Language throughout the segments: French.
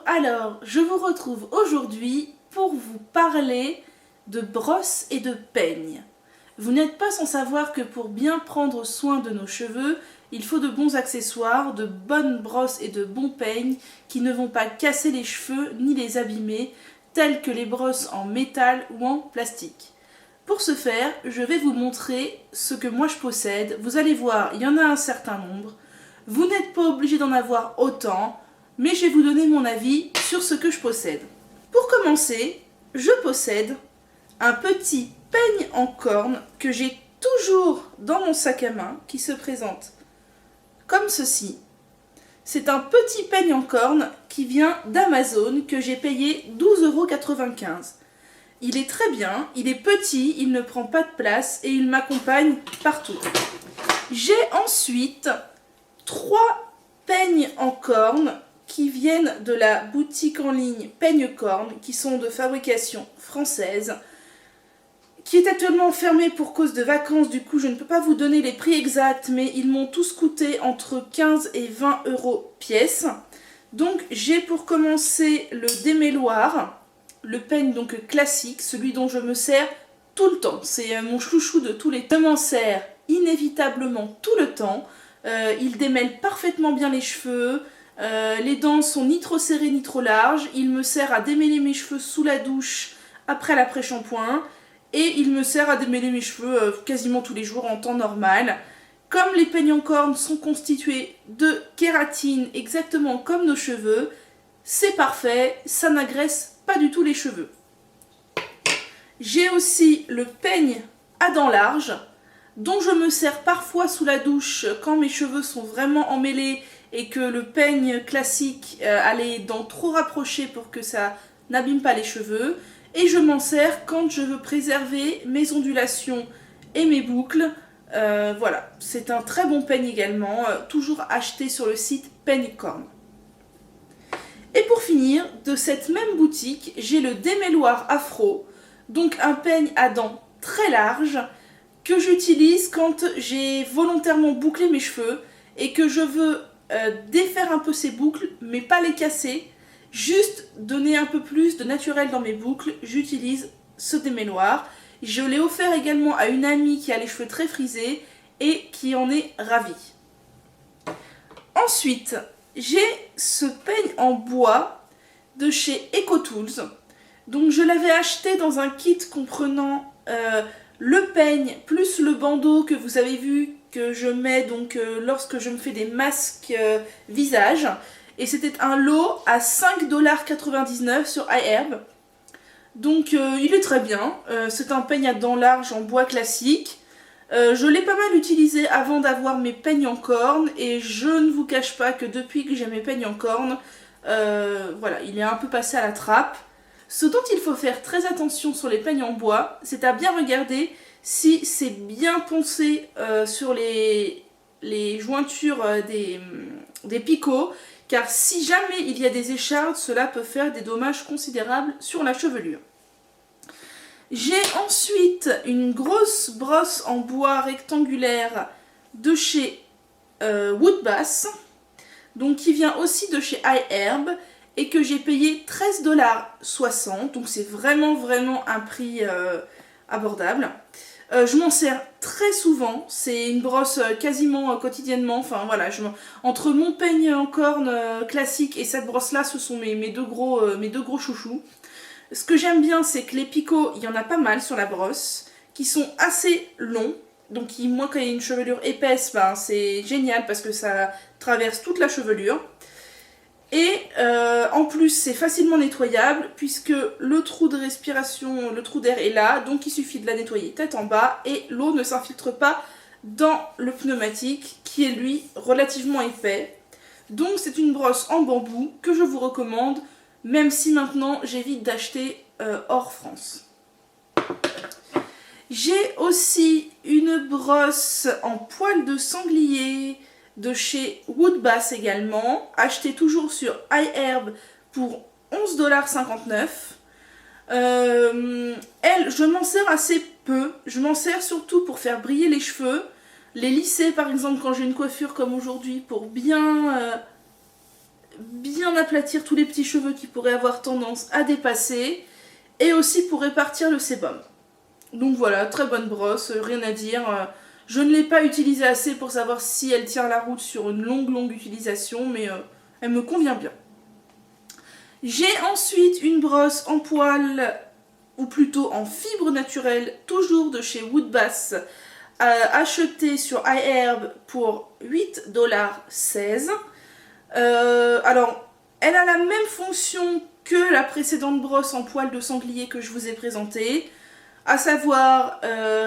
Alors je vous retrouve aujourd'hui pour vous parler de brosses et de peignes. Vous n'êtes pas sans savoir que pour bien prendre soin de nos cheveux, il faut de bons accessoires, de bonnes brosses et de bons peignes qui ne vont pas casser les cheveux ni les abîmer, tels que les brosses en métal ou en plastique. Pour ce faire, je vais vous montrer ce que moi je possède. Vous allez voir, il y en a un certain nombre. Vous n'êtes pas obligé d'en avoir autant, mais je vais vous donner mon avis sur ce que je possède. Pour commencer, je possède un petit peigne en corne que j'ai toujours dans mon sac à main, qui se présente comme ceci. C'est un petit peigne en corne qui vient d'Amazon que j'ai payé 12,95 €. Il est très bien, il est petit, il ne prend pas de place et il m'accompagne partout. J'ai ensuite 3 peignes en corne qui viennent de la boutique en ligne Peigne Corne, qui sont de fabrication française, qui est actuellement fermée pour cause de vacances. Du coup, je ne peux pas vous donner les prix exacts, mais ils m'ont tous coûté entre 15 et 20 € pièce. Donc, j'ai pour commencer le démêloir, le peigne donc classique, celui dont je me sers tout le temps. C'est mon chouchou de tous les temps. Je m'en sers inévitablement tout le temps. Il démêle parfaitement bien les cheveux. Les dents sont ni trop serrées ni trop larges. Il me sert à démêler mes cheveux sous la douche après l'après-shampoing. Et il me sert à démêler mes cheveux quasiment tous les jours en temps normal. Comme les peignes en corne sont constitués de kératine, exactement comme nos cheveux, c'est parfait, ça n'agresse pas du tout les cheveux. J'ai aussi le peigne à dents larges, dont je me sers parfois sous la douche quand mes cheveux sont vraiment emmêlés et que le peigne classique a les dents trop rapprochées pour que ça n'abîme pas les cheveux. Et je m'en sers quand je veux préserver mes ondulations et mes boucles. Voilà, c'est un très bon peigne également, toujours acheté sur le site Peigne Corne. Et pour finir, de cette même boutique, j'ai le démêloir afro, donc un peigne à dents très large que j'utilise quand j'ai volontairement bouclé mes cheveux et que je veux défaire un peu ces boucles, mais pas les casser. Juste donner un peu plus de naturel dans mes boucles, j'utilise ce démêloir. Je l'ai offert également à une amie qui a les cheveux très frisés et qui en est ravie. Ensuite, j'ai ce peigne en bois de chez EcoTools. Donc je l'avais acheté dans un kit comprenant le peigne plus le bandeau que vous avez vu que je mets donc lorsque je me fais des masques visage. Et c'était un lot à 5,99 € sur iHerb. Donc il est très bien. C'est un peigne à dents larges en bois classique. Je l'ai pas mal utilisé avant d'avoir mes peignes en corne. Et je ne vous cache pas que depuis que j'ai mes peignes en corne, voilà, il est un peu passé à la trappe. Ce dont il faut faire très attention sur les peignes en bois, c'est à bien regarder si c'est bien poncé sur les jointures des picots. Car si jamais il y a des échardes, cela peut faire des dommages considérables sur la chevelure. J'ai ensuite une grosse brosse en bois rectangulaire de chez Woodbass, donc qui vient aussi de chez iHerb et que j'ai payé 13,60 $, donc c'est vraiment un prix abordable. Je m'en sers très souvent, c'est une brosse quasiment quotidiennement, enfin voilà, entre mon peigne en corne classique et cette brosse là, ce sont mes deux gros chouchous. Ce que j'aime bien, c'est que les picots, il y en a pas mal sur la brosse, qui sont assez longs, donc moi quand il y a une chevelure épaisse, ben, c'est génial parce que ça traverse toute la chevelure. Et en plus c'est facilement nettoyable puisque le trou de respiration, le trou d'air est là, donc il suffit de la nettoyer tête en bas et l'eau ne s'infiltre pas dans le pneumatique qui est lui relativement épais. Donc c'est une brosse en bambou que je vous recommande, même si maintenant j'évite d'acheter hors France. J'ai aussi une brosse en poil de sanglier de chez Woodbass également, acheté toujours sur iHerb pour 11,59 €. Elle, je m'en sers assez peu, je m'en sers surtout pour faire briller les cheveux, les lisser par exemple quand j'ai une coiffure comme aujourd'hui pour bien bien aplatir tous les petits cheveux qui pourraient avoir tendance à dépasser, et aussi pour répartir le sébum. Donc voilà, très bonne brosse, rien à dire. Je ne l'ai pas utilisée assez pour savoir si elle tient la route sur une longue utilisation, mais elle me convient bien. J'ai ensuite une brosse en poil, ou plutôt en fibre naturelle, toujours de chez Woodbath, achetée sur iHerb pour 8,16 $. Alors, elle a la même fonction que la précédente brosse en poil de sanglier que je vous ai présentée, à savoir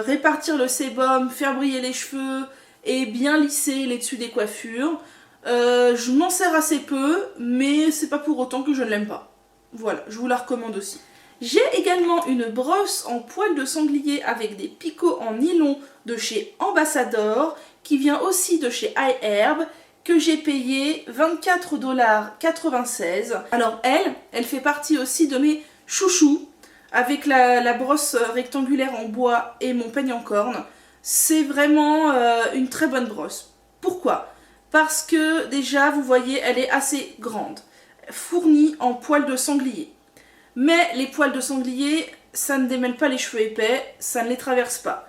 répartir le sébum, faire briller les cheveux et bien lisser les dessus des coiffures. Je m'en sers assez peu, mais c'est pas pour autant que je ne l'aime pas. Voilà, je vous la recommande aussi. J'ai également une brosse en poil de sanglier avec des picots en nylon de chez Ambassador, qui vient aussi de chez iHerb, que j'ai payé 24,96 $. Alors elle fait partie aussi de mes chouchous, avec la brosse rectangulaire en bois et mon peigne en corne. C'est vraiment une très bonne brosse. Pourquoi ? Parce que déjà, vous voyez, elle est assez grande, fournie en poils de sanglier. Mais les poils de sanglier, ça ne démêle pas les cheveux épais, ça ne les traverse pas.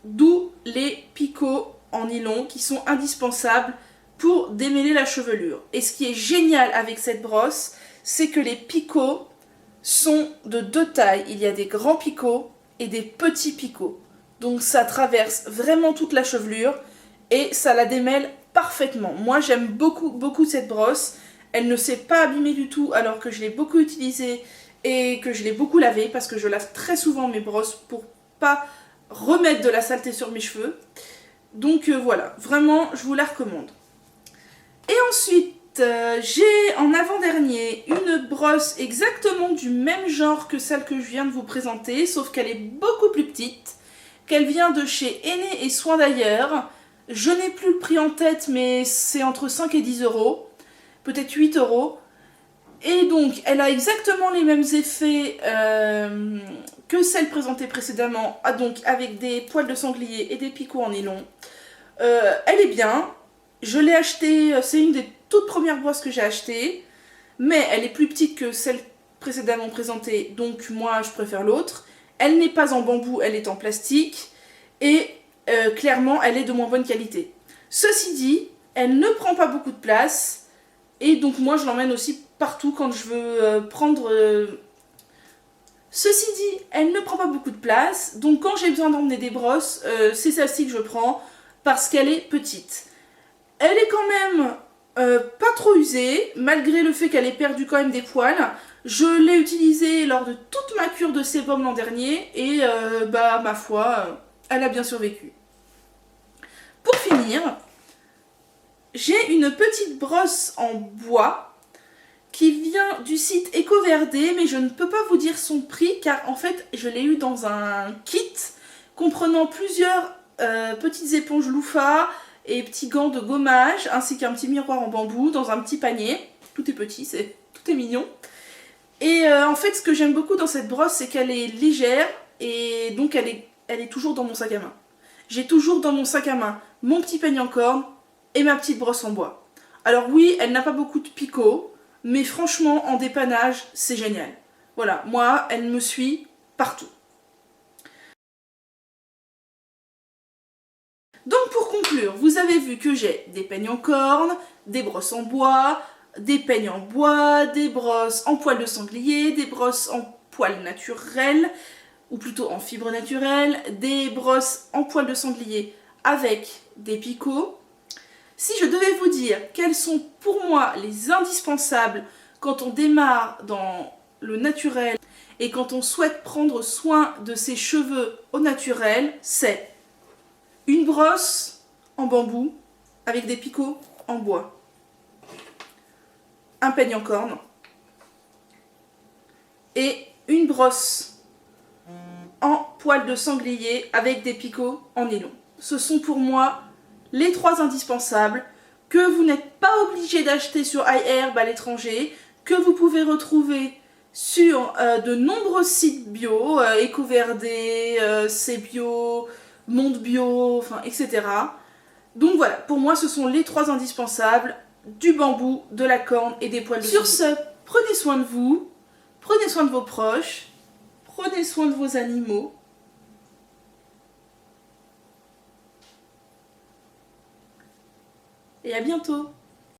D'où les picots en nylon qui sont indispensables pour démêler la chevelure. Et ce qui est génial avec cette brosse, c'est que les picots sont de deux tailles. Il y a des grands picots et des petits picots. Donc ça traverse vraiment toute la chevelure et ça la démêle parfaitement. Moi j'aime beaucoup cette brosse. Elle ne s'est pas abîmée du tout alors que je l'ai beaucoup utilisée et que je l'ai beaucoup lavée, parce que je lave très souvent mes brosses pour pas remettre de la saleté sur mes cheveux. Donc voilà, vraiment je vous la recommande. Et ensuite j'ai en avant-dernier une brosse exactement du même genre que celle que je viens de vous présenter, sauf qu'elle est beaucoup plus petite, qu'elle vient de chez Aîné et Soins d'ailleurs. Je n'ai plus le prix en tête, mais c'est entre 5 et 10 €, peut-être 8 €. Et donc, elle a exactement les mêmes effets que celle présentée précédemment, donc avec des poils de sanglier et des picots en nylon. Elle est bien, je l'ai achetée, c'est une des toutes premières brosses que j'ai achetées, mais elle est plus petite que celle précédemment présentée, donc moi je préfère l'autre. Elle n'est pas en bambou, elle est en plastique, et clairement elle est de moins bonne qualité. Ceci dit, elle ne prend pas beaucoup de place, et donc moi je l'emmène aussi partout quand je veux prendre... Ceci dit, elle ne prend pas beaucoup de place, donc quand j'ai besoin d'emmener des brosses, c'est celle-ci que je prends, parce qu'elle est petite. Elle est quand même pas trop usée, malgré le fait qu'elle ait perdu quand même des poils. Je l'ai utilisée lors de toute ma cure de sébum l'an dernier, et ma foi, elle a bien survécu. Pour finir, j'ai une petite brosse en bois qui vient du site EcoVerde, mais je ne peux pas vous dire son prix car en fait je l'ai eu dans un kit comprenant plusieurs petites éponges loofah et petits gants de gommage, ainsi qu'un petit miroir en bambou dans un petit panier. Tout est petit, tout est mignon. Et en fait ce que j'aime beaucoup dans cette brosse, c'est qu'elle est légère, et donc elle est toujours dans mon sac à main. J'ai toujours dans mon sac à main mon petit peigne en corne et ma petite brosse en bois. Alors oui, elle n'a pas beaucoup de picots, mais franchement, en dépannage, c'est génial. Voilà, moi, elle me suit partout. Donc pour conclure, vous avez vu que j'ai des peignes en corne, des brosses en bois, des peignes en bois, des brosses en poil de sanglier, des brosses en poil naturel, ou plutôt en fibre naturelle, des brosses en poil de sanglier avec des picots. Si je devais vous dire quels sont pour moi les indispensables quand on démarre dans le naturel et quand on souhaite prendre soin de ses cheveux au naturel, c'est une brosse en bambou avec des picots en bois, un peigne en corne et une brosse en poil de sanglier avec des picots en nylon. Ce sont pour moi les 3 indispensables que vous n'êtes pas obligé d'acheter sur iHerb à l'étranger, que vous pouvez retrouver sur de nombreux sites bio, EcoVerde, CBio, Monde Bio, enfin, etc. Donc voilà, pour moi ce sont les 3 indispensables. du bambou, de la corne et des poils de souris. Sur ce, prenez soin de vous, prenez soin de vos proches, prenez soin de vos animaux. Et à bientôt!